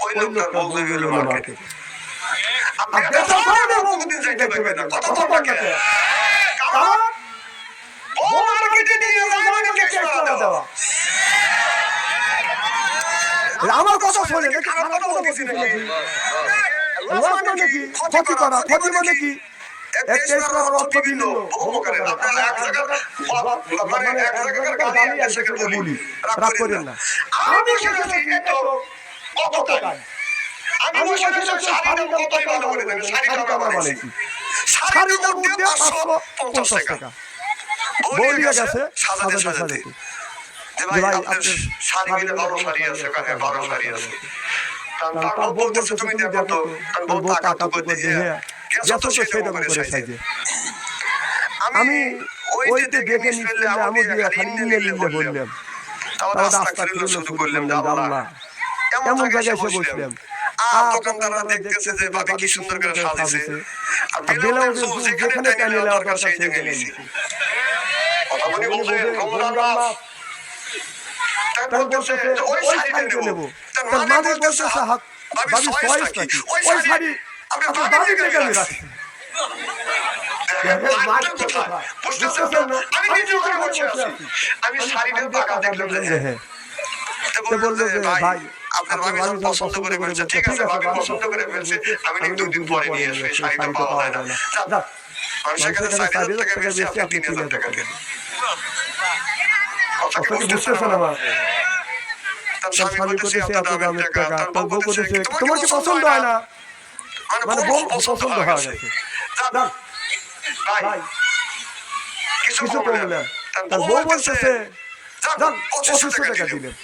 ওই লোকটার বউ হয়ে গেল মার্কেটে। আপনি একটা সামনে বহুদিন যাইতে পারবেন না, কথা তো বাকি। কারণ বউ মার্কেটে নিয়ে যায় মানে ট্যাক্স মারা দেওয়া। আমার কথা শোনে নাকি খারাপ কথা বলতেছি নাকি? লস মানে কি, ক্ষতি করা, ক্ষতি মানে কি? অর্থ ভিন্ন, বহু প্রকারের। আপনারা এক জায়গায় মানে এক জায়গাকার গালি এক জায়গায় বলি, রাগ করেন না। আমি বসে আছি এত কতটাই, আমি বসে আছি শাড়ির দাম কতই ভালো করে দেন, শাড়িটা আমরা বানাইছি, শাড়ির দাম 550 টাকা। বলি গেছে সাজাতে সাজাতে যে ভাই আপনার শাড়ি কিনে ভালো শাড়ি আছে, কানে ভালো শাড়ি আছে। তারপর বলতেছে তুমি দেখো তো, আমি বল টাকা তো করে দিয়ে গেছো তো সেটা করে সাইজে। আমি ওইতে দেখে নিলে আমি দিয়ে খালি নিলে বললাম, তাও রাস্তা ফিরে শুরু করলাম যে আল্লাহ এমন জায়গায় এসে বসলাম। আর দোকানদাররা দেখতেছে যে ভাবি কি সুন্দর করে সাজিয়েছে, আর বেলাও যেখানে টাইনে নেওয়ার দরকার সেই জায়গায় নিয়েছি। কথা বলি বলছেন রমজান মাস, তারপর বলছে ওই শাড়িটা নেবো, তার মানে বলতেছে হাত ভাবি চয়েস নাকি ওই শাড়ি আপনি ভাবি দেখে আমি রাখি। আমি নিজে ওখানে বসে আছি, আমি শাড়িটা টাকা দেখলাম যে বললো যে ভাই আপনার ভাবি যখন পছন্দ করে ফেলছে, ঠিক আছে ভাবি পছন্দ করে ফেলছে, আমি 2 দিন পরে নিয়ে আসবো, শাড়িটা পাওয়া যায় না। আমি সেখানে 4,000 টাকা বেশি, আপনি 3,000 টাকা দেন। কথা কি বুঝতেছেন আমার? স্বামী বলতেছে এত দামের টাকা, তার বউ বলতেছে তোমার কি পছন্দ হয় না, মানে বউ পছন্দ হয়ে গেছে। ভাই কিছু বললেন, তার বউ বলতেছে যান 2500 টাকা দিলেন,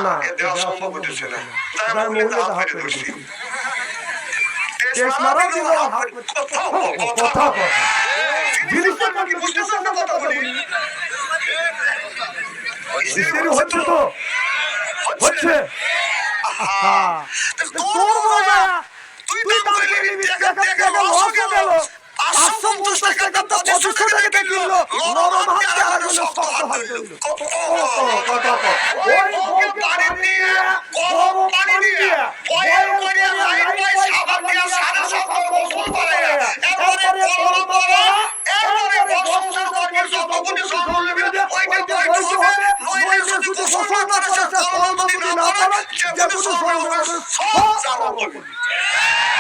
না দেওয়া সম্ভব হচ্ছে না, তাই আমি মহিলাটা হাত করে দিচ্ছি। টেস্ট মারা দিল, কথা জিনিসটা কি বুঝতেছেন না? কথা বলি হচ্ছে তো হচ্ছে, তোর বাবা তুই দাম করে নিবি, টাকা লস হয়ে গেল। 550 টাকা দাম 2500 টাকা কিনলো, নরম হাতে আর শক্ত হাত হইল।